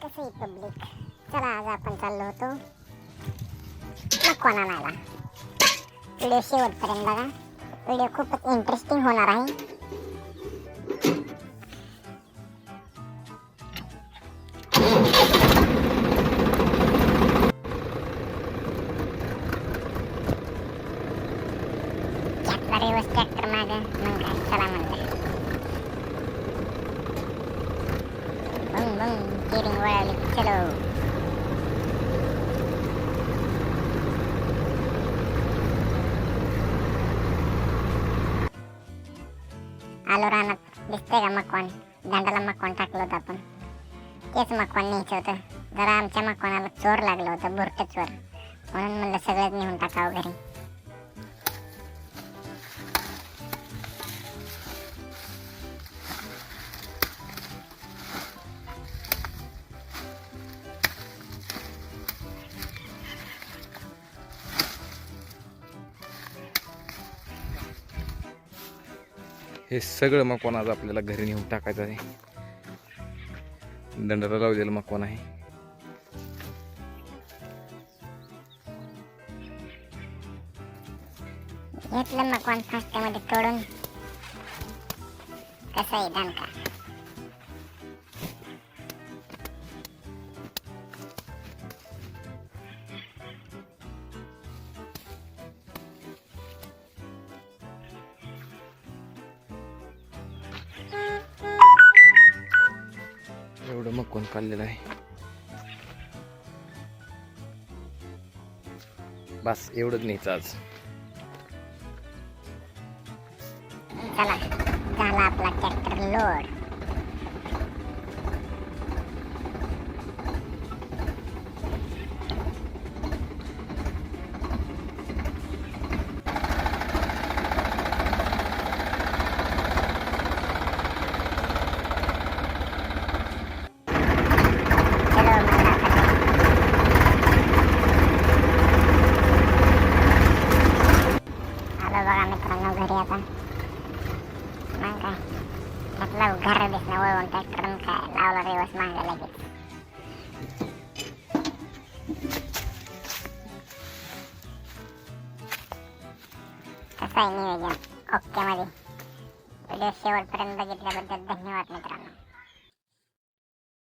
कसंही पब्लिक. चला आज आपण चाललो होतो मकवाना आणायला. व्हिडिओ शेवटपर्यंत बघा, व्हिडिओ खूपच इंटरेस्टिंग होणार आहे. रेवस ट्रॅक्टर मागं मग काय चला म्हणलं. बंग बंग स्टीअरिंग वळवली, चलो. आलो रानात. दिसतंय का मकवान? दांडाला मकवान टाकलं होतं आपण. तेच मकवान न्यायचं होतं. जरा आमच्या मकवानाला चोर लागलं होतं, बुरटं चोर. म्हणून म्हणलं सगळंच नेऊन टाकावं घरी. हे सगळं मकवान आज आपल्याला घरी नेऊन टाकायचं आहे. दंडाला लावलेलं मकवान आहे. घेतलं मकवान फास्टमध्ये तोडून. कसं आहे दणका? एवढं मकवान काढलेलं आहे. बस एवढंच न्यायचं आज. चला झाला आपला ट्रॅक्टर लोड. बघा मित्रांनो घरी आता. मग काय म्हटलं घर दिसणं वळवून ट्रॅक्टर काय लावला रेवस मागे लगेच. कसं आहे नियोजन? ओके मध्ये. व्हिडिओ शेवटपर्यंत बघितल्याबद्दल धन्यवाद मित्रांनो.